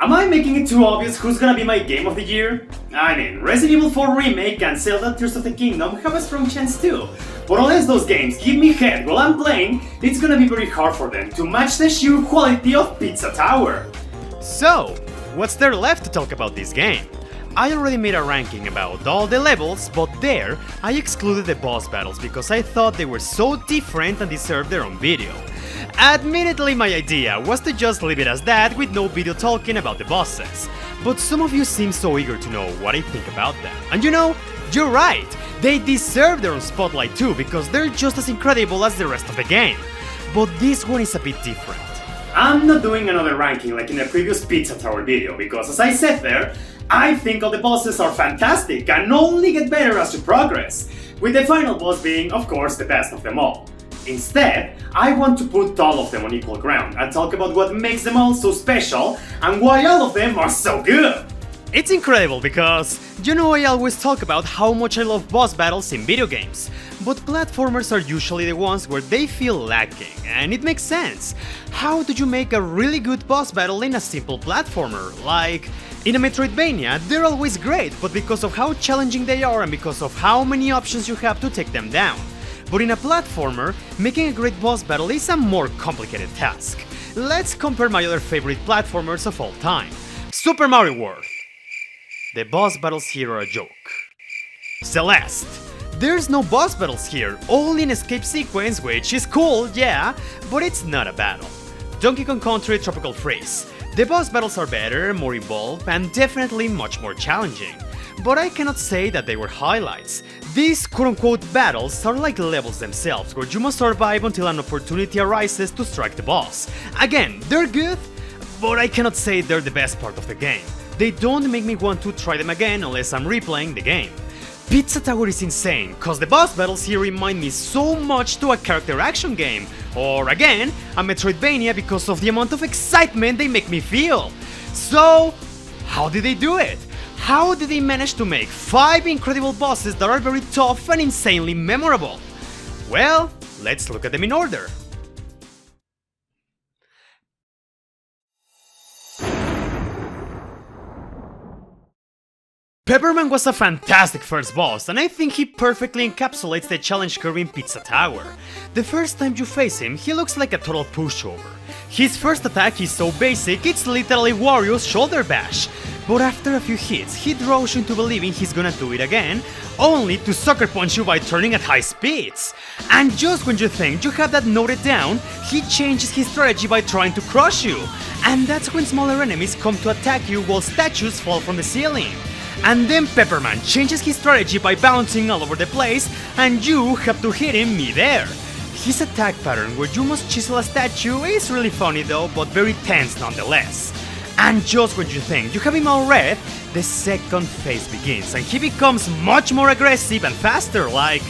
Am I making it too obvious who's gonna be my game of the year? I mean, Resident Evil 4 Remake and Zelda Tears of the Kingdom have a strong chance too. But unless those games give me head while I'm playing, it's gonna be very hard for them to match the sheer quality of Pizza Tower. So, what's there left to talk about this game? I already made a ranking about all the levels, but there I excluded the boss battles because I thought they were so different and deserved their own video. Admittedly, my idea was to just leave it as that with no video talking about the bosses, but some of you seem so eager to know what I think about them. And you know, you're right, they deserve their own spotlight too because they're just as incredible as the rest of the game. But this one is a bit different. I'm not doing another ranking like in the previous Pizza Tower video because, as I said there, I think all the bosses are fantastic and only get better as you progress, with the final boss being, of course, the best of them all. Instead, I want to put all of them on equal ground and talk about what makes them all so special and why all of them are so good. It's incredible because, you know, I always talk about how much I love boss battles in video games, but platformers are usually the ones where they feel lacking, and it makes sense. How do you make a really good boss battle in a simple platformer? Like, in a Metroidvania, they're always great, but because of how challenging they are and because of how many options you have to take them down. But in a platformer, making a great boss battle is a more complicated task. Let's compare my other favorite platformers of all time. Super Mario World. The boss battles here are a joke. Celeste. There's no boss battles here, only an escape sequence, which is cool, yeah, but it's not a battle. Donkey Kong Country Tropical Freeze. The boss battles are better, more involved, and definitely much more challenging. But I cannot say that they were highlights. These quote-unquote battles are like levels themselves, where you must survive until an opportunity arises to strike the boss. Again, they're good, but I cannot say they're the best part of the game. They don't make me want to try them again unless I'm replaying the game. Pizza Tower is insane, cause the boss battles here remind me so much to a character action game, or again, a Metroidvania because of the amount of excitement they make me feel. So, how did they do it? How did they manage to make 5 incredible bosses that are very tough and insanely memorable? Well, let's look at them in order. Pepperman was a fantastic first boss, and I think he perfectly encapsulates the challenge curve in Pizza Tower. The first time you face him, he looks like a total pushover. His first attack is so basic, it's literally Wario's shoulder bash. But after a few hits, he draws you into believing he's gonna do it again, only to sucker punch you by turning at high speeds. And just when you think you have that noted down, he changes his strategy by trying to crush you. And that's when smaller enemies come to attack you while statues fall from the ceiling. And then Pepperman changes his strategy by bouncing all over the place, and you have to hit him mid-air. His attack pattern, where you must chisel a statue, is really funny though, but very tense nonetheless. And just when you think you have him all read, the second phase begins, and he becomes much more aggressive and faster. Like,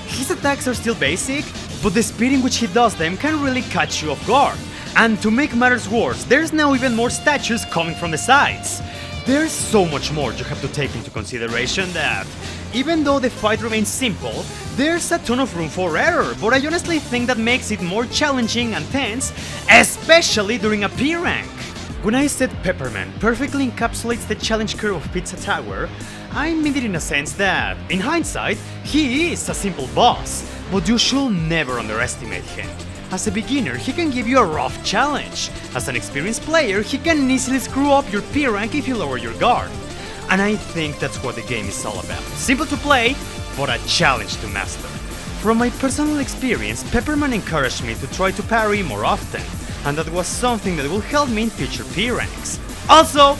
his attacks are still basic, but the speed in which he does them can really catch you off guard. And to make matters worse, there's now even more statues coming from the sides. There's so much more you have to take into consideration that, even though the fight remains simple, there's a ton of room for error, but I honestly think that makes it more challenging and tense, especially during a P rank. When I said Pepperman perfectly encapsulates the challenge curve of Pizza Tower, I mean it in a sense that, in hindsight, he is a simple boss, but you should never underestimate him. As a beginner, he can give you a rough challenge. As an experienced player, he can easily screw up your P rank if you lower your guard. And I think that's what the game is all about. Simple to play, but a challenge to master. From my personal experience, Pepperman encouraged me to try to parry more often, and that was something that will help me in future P ranks. Also,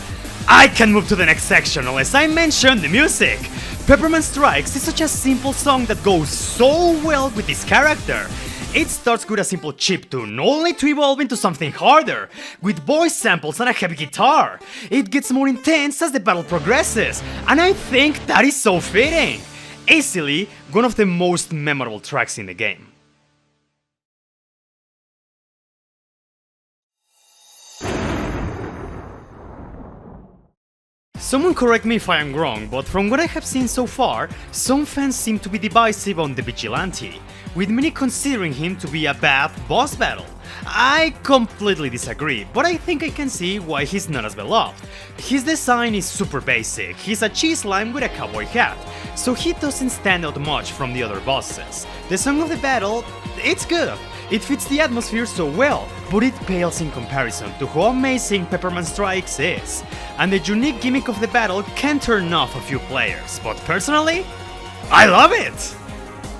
I can move to the next section unless I mention the music. Pepperman Strikes is such a simple song that goes so well with this character. It starts with a simple chiptune, only to evolve into something harder, with voice samples and a heavy guitar. It gets more intense as the battle progresses, and I think that is so fitting. Easily, one of the most memorable tracks in the game. Someone correct me if I am wrong, but from what I have seen so far, some fans seem to be divisive on the Vigilante, with many considering him to be a bad boss battle. I completely disagree, but I think I can see why he's not as beloved. His design is super basic, he's a cheese lime with a cowboy hat, so he doesn't stand out much from the other bosses. The song of the battle, it's good. It fits the atmosphere so well, but it pales in comparison to how amazing Pepperman Strikes is. And the unique gimmick of the battle can turn off a few players, but personally, I love it!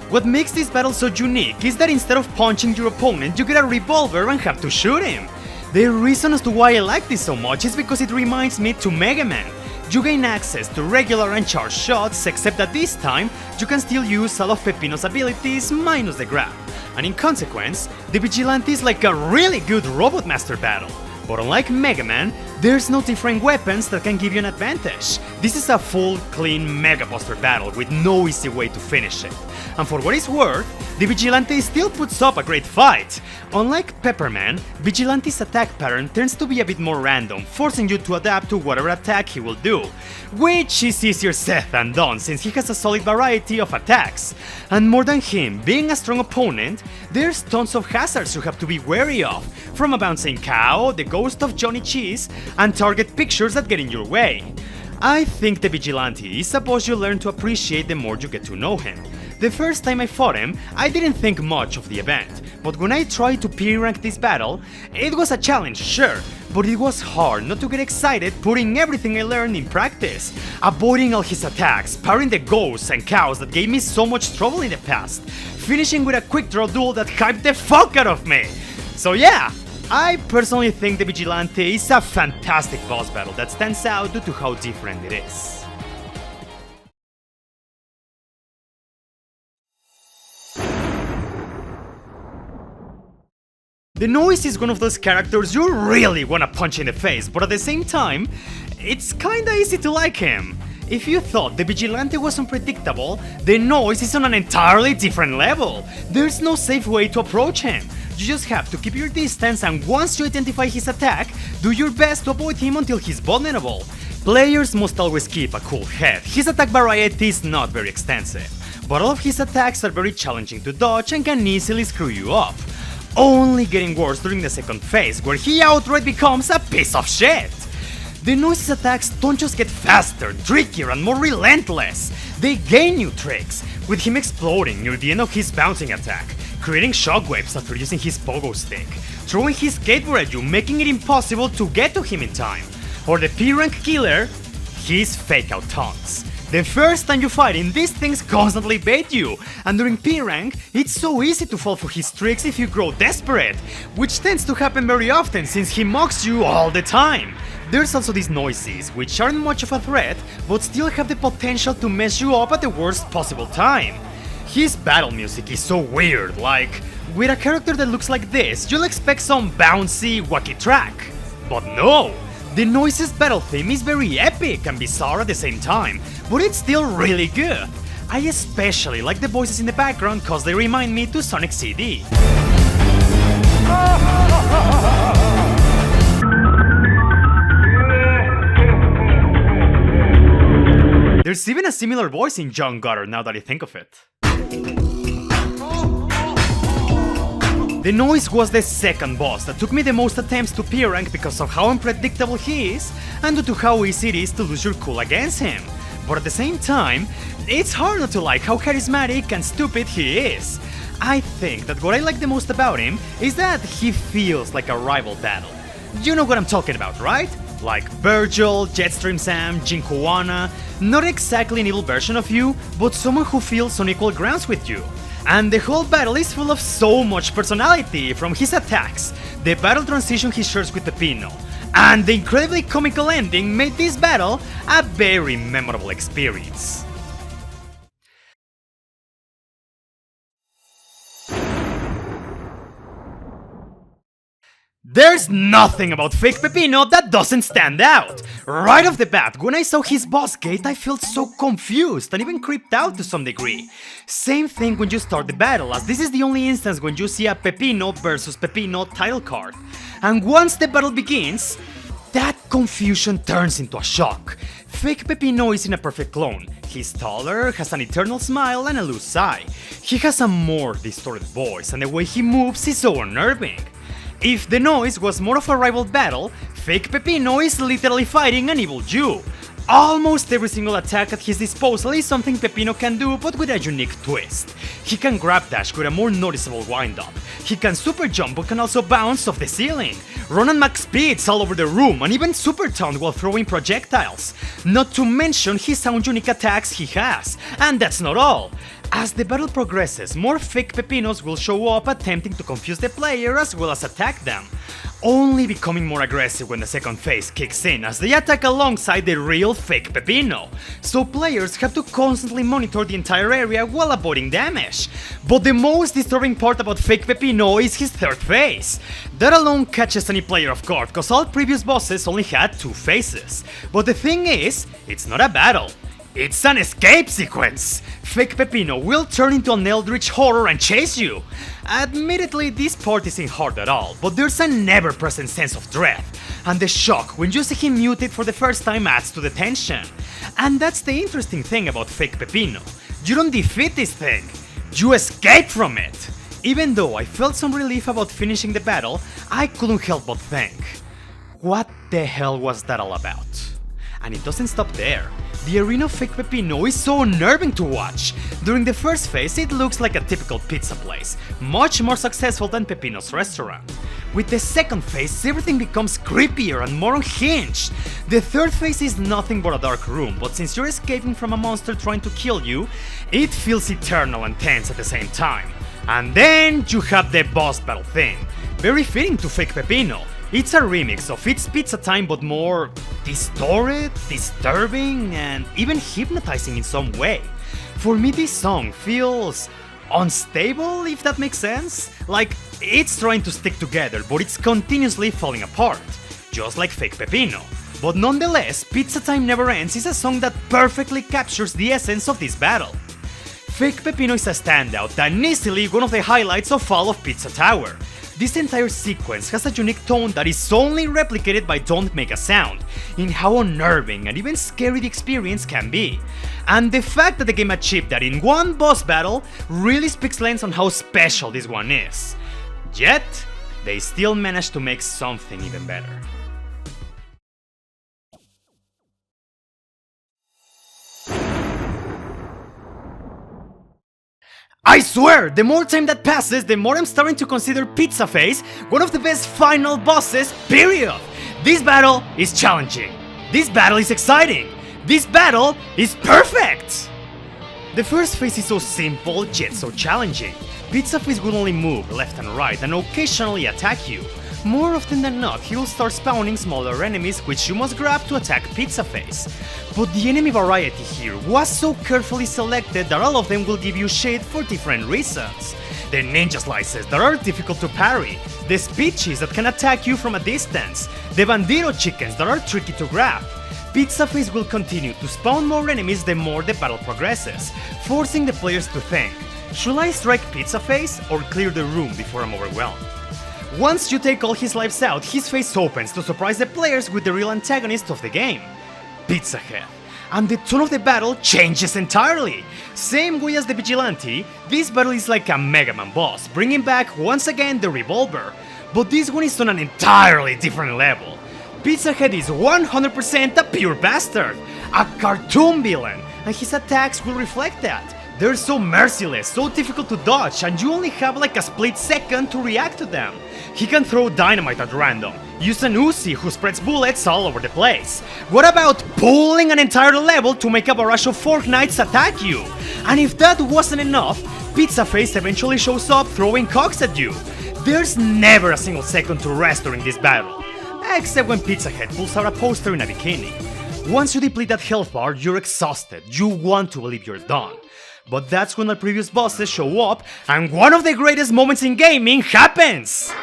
What makes this battle so unique is that instead of punching your opponent, you get a revolver and have to shoot him. The reason as to why I like this so much is because it reminds me to Mega Man. You gain access to regular and charged shots, except that this time you can still use all of Peppino's abilities minus the grab. And in consequence, the Vigilante is like a really good Robot Master battle. But unlike Mega Man, there's no different weapons that can give you an advantage. This is a full, clean Mega Buster battle with no easy way to finish it. And for what it's worth, the Vigilante still puts up a great fight. Unlike Pepperman, Vigilante's attack pattern tends to be a bit more random, forcing you to adapt to whatever attack he will do, which is easier said than done since he has a solid variety of attacks. And more than him being a strong opponent, there's tons of hazards you have to be wary of, from a bouncing cow, the ghost of Johnny Cheese, and target pictures that get in your way. I think the Vigilante is a boss you learn to appreciate the more you get to know him. The first time I fought him, I didn't think much of the event, but when I tried to P-rank this battle, it was a challenge, sure, but it was hard not to get excited putting everything I learned in practice, avoiding all his attacks, parrying the ghosts and cows that gave me so much trouble in the past, finishing with a quick draw duel that hyped the fuck out of me. So yeah, I personally think the Vigilante is a fantastic boss battle that stands out due to how different it is. The Noise is one of those characters you really wanna punch in the face, but at the same time, it's kinda easy to like him. If you thought the Vigilante was unpredictable, the Noise is on an entirely different level. There's no safe way to approach him. You just have to keep your distance, and once you identify his attack, do your best to avoid him until he's vulnerable. Players must always keep a cool head. His attack variety is not very extensive, but all of his attacks are very challenging to dodge and can easily screw you up. Only getting worse during the second phase, where he outright becomes a piece of shit. The Noise's attacks don't just get faster, trickier and more relentless, they gain new tricks, with him exploding near the end of his bouncing attack, creating shockwaves after using his pogo stick, throwing his skateboard at you, making it impossible to get to him in time, or the P-rank killer, his fake out taunts. The first time you fight him, these things constantly bait you, and during P-rank, it's so easy to fall for his tricks if you grow desperate, which tends to happen very often since he mocks you all the time. There's also these noises, which aren't much of a threat, but still have the potential to mess you up at the worst possible time. His battle music is so weird, like, with a character that looks like this, you'll expect some bouncy, wacky track. But no! The Noise's battle theme is very epic and bizarre at the same time, but it's still really good. I especially like the voices in the background cause they remind me to Sonic CD. There's even a similar voice in John Gutter now that I think of it. The Noise was the second boss that took me the most attempts to P-rank because of how unpredictable he is and due to how easy it is to lose your cool against him. But at the same time, it's hard not to like how charismatic and stupid he is. I think that what I like the most about him is that he feels like a rival battle. You know what I'm talking about, right? Like Virgil, Jetstream Sam, Jinkoana, not exactly an evil version of you, but someone who feels on equal grounds with you. And the whole battle is full of so much personality, from his attacks, the battle transition he shares with Peppino, and the incredibly comical ending made this battle a very memorable experience. There's nothing about fake Peppino that doesn't stand out! Right off the bat, when I saw his boss gate, I felt so confused and even creeped out to some degree. Same thing when you start the battle, as this is the only instance when you see a Peppino versus Peppino title card. And once the battle begins, that confusion turns into a shock. Fake Peppino isn't a perfect clone. He's taller, has an eternal smile and a loose eye. He has a more distorted voice and the way he moves is so unnerving. If the noise was more of a rival battle, Fake Peppino is literally fighting an evil Jew. Almost every single attack at his disposal is something Peppino can do, but with a unique twist. He can grab dash with a more noticeable wind-up. He can super jump but can also bounce off the ceiling, run on max speeds all over the room, and even super taunt while throwing projectiles. Not to mention his own unique attacks he has. And that's not all. As the battle progresses, more fake Peppinos will show up attempting to confuse the player as well as attack them, only becoming more aggressive when the second phase kicks in as they attack alongside the real fake Peppino, so players have to constantly monitor the entire area while avoiding damage. But the most disturbing part about fake Peppino is his third phase. That alone catches any player off guard, cause all previous bosses only had 2 phases. But the thing is, it's not a battle. It's an escape sequence! Fake Peppino will turn into an eldritch horror and chase you! Admittedly, this part isn't hard at all, but there's an ever-present sense of dread, and the shock when you see him muted for the first time adds to the tension. And that's the interesting thing about Fake Peppino. You don't defeat this thing, you escape from it! Even though I felt some relief about finishing the battle, I couldn't help but think, what the hell was that all about? And it doesn't stop there. The arena of Fake Peppino is so unnerving to watch. During the first phase, it looks like a typical pizza place, much more successful than Peppino's restaurant. With the second phase, everything becomes creepier and more unhinged. The third phase is nothing but a dark room, but since you're escaping from a monster trying to kill you, it feels eternal and tense at the same time. And then you have the boss battle thing, very fitting to Fake Peppino. It's a remix of It's Pizza Time but more distorted, disturbing, and even hypnotizing in some way. For me, this song feels unstable, if that makes sense. Like, it's trying to stick together, but it's continuously falling apart, just like Fake Peppino. But nonetheless, Pizza Time Never Ends is a song that perfectly captures the essence of this battle. Fake Peppino is a standout and easily one of the highlights of all of Pizza Tower. This entire sequence has a unique tone that is only replicated by Don't Make a Sound, in how unnerving and even scary the experience can be. And the fact that the game achieved that in one boss battle really speaks lens on how special this one is. Yet, they still managed to make something even better. I swear, the more time that passes, the more I'm starting to consider Pizza Face one of the best final bosses, period! This battle is challenging. This battle is exciting. This battle is perfect! The first phase is so simple, yet so challenging. Pizza Face will only move left and right and occasionally attack you. More often than not, he'll start spawning smaller enemies which you must grab to attack Pizza Face. But the enemy variety here was so carefully selected that all of them will give you shade for different reasons. The ninja slices that are difficult to parry, the speeches that can attack you from a distance, the bandito chickens that are tricky to grab. Pizza Face will continue to spawn more enemies the more the battle progresses, forcing the players to think, should I strike Pizza Face or clear the room before I'm overwhelmed? Once you take all his lives out, his face opens to surprise the players with the real antagonist of the game, Pizza Head. And the tone of the battle changes entirely! Same way as the Vigilante, this battle is like a Mega Man boss, bringing back once again the revolver. But this one is on an entirely different level. Pizza Head is 100% a pure bastard, a cartoon villain, and his attacks will reflect that. They're so merciless, so difficult to dodge, and you only have like a split second to react to them. He can throw dynamite at random, use an Uzi who spreads bullets all over the place. What about pulling an entire level to make a barrage of Fortnites attack you? And if that wasn't enough, Pizza Face eventually shows up throwing cocks at you. There's never a single second to rest during this battle, except when Pizza Head pulls out a poster in a bikini. Once you deplete that health bar, you're exhausted, you want to believe you're done. But that's when the previous bosses show up, and one of the greatest moments in gaming happens!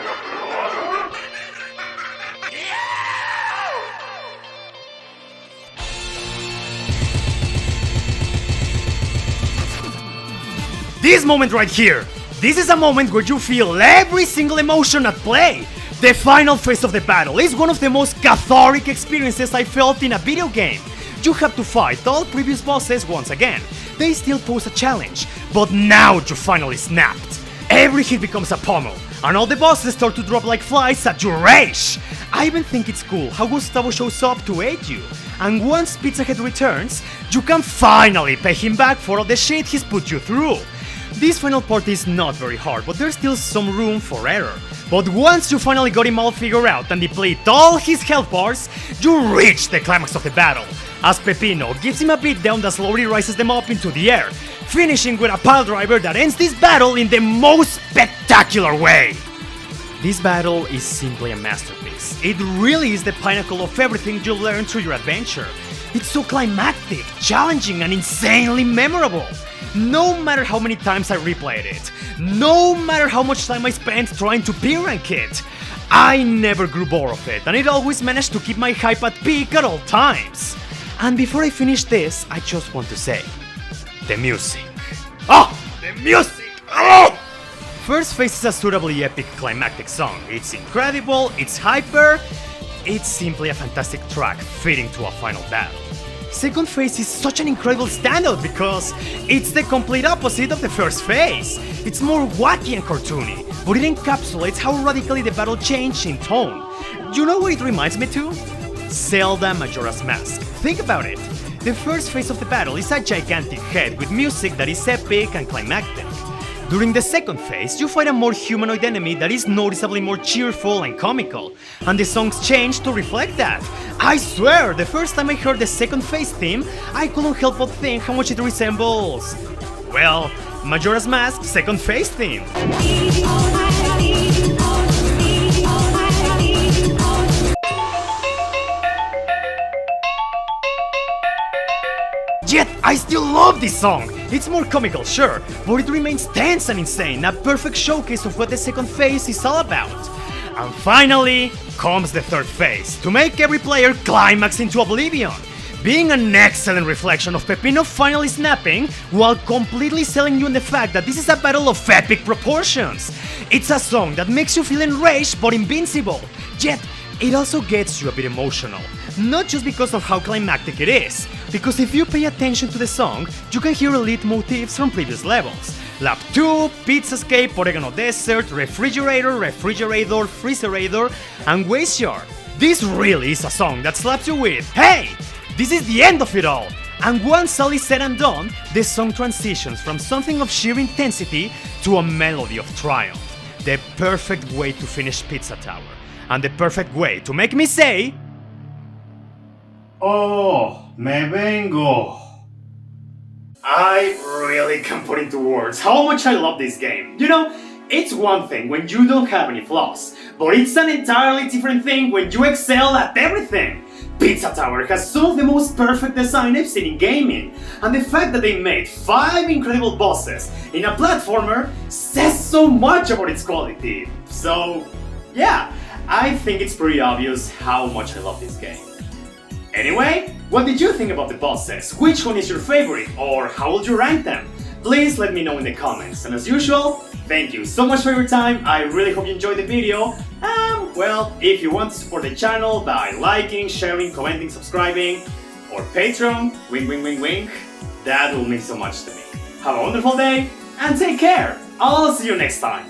This moment right here! This is a moment where you feel every single emotion at play! The final phase of the battle is one of the most cathartic experiences I felt in a video game. you have to fight all previous bosses once again. They still pose a challenge, but now you finally snapped. Every hit becomes a pommel, and all the bosses start to drop like flies at your rage. I even think it's cool how Gustavo shows up to aid you, and once Pizza Head returns, you can finally pay him back for all the shit he's put you through. This final part is not very hard, but there's still some room for error. But once you finally got him all figured out and deplete all his health bars, you reach the climax of the battle, as Peppino gives him a beatdown that slowly rises them up into the air, finishing with a pile driver that ends this battle in the most spectacular way. This battle is simply a masterpiece. It really is the pinnacle of everything you learn through your adventure. It's so climactic, challenging, and insanely memorable. No matter how many times I replayed it, no matter how much time I spent trying to B-rank it, I never grew bored of it, and it always managed to keep my hype at peak at all times. And before I finish this, I just want to say, the music. Oh, the music! Oh! First Phase is a suitably epic climactic song. It's incredible, it's hyper, it's simply a fantastic track fitting to a final battle. Second Phase is such an incredible standout because it's the complete opposite of the first phase. It's more wacky and cartoony, but it encapsulates how radically the battle changed in tone. You know what it reminds me to? Zelda Majora's Mask. Think about it. The first phase of the battle is a gigantic head with music that is epic and climactic. During the second phase, you fight a more humanoid enemy that is noticeably more cheerful and comical, and the songs change to reflect that. I swear, the first time I heard the second phase theme, I couldn't help but think how much it resembles, well, Majora's Mask second phase theme. Yet, I still love this song! It's more comical, sure, but it remains tense and insane, a perfect showcase of what the second phase is all about. And finally, comes the third phase, to make every player climax into oblivion, being an excellent reflection of Peppino finally snapping, while completely selling you on the fact that this is a battle of epic proportions. It's a song that makes you feel enraged but invincible, yet it also gets you a bit emotional. Not just because of how climactic it is, because if you pay attention to the song, you can hear elite motifs from previous levels. Lap 2, Pizzascape, Oregano Desert, Refrigerator, Refrigerator, Freezerator, and Waste Yard. This really is a song that slaps you with, hey, this is the end of it all! And once all is said and done, the song transitions from something of sheer intensity to a melody of triumph. The perfect way to finish Pizza Tower. And the perfect way to make me say, oh, me vengo. I really can't put into words how much I love this game. You know, it's one thing when you don't have any flaws, but it's an entirely different thing when you excel at everything. Pizza Tower has some of the most perfect design I've seen in gaming, and the fact that they made 5 incredible bosses in a platformer says so much about its quality. So, yeah, I think it's pretty obvious how much I love this game. Anyway, what did you think about the bosses? Which one is your favorite, or how would you rank them? Please let me know in the comments, and as usual, thank you so much for your time. I really hope you enjoyed the video. Well, if you want to support the channel by liking, sharing, commenting, subscribing, or Patreon, wink wink wink wink, that will mean so much to me. Have a wonderful day, and take care! I'll see you next time!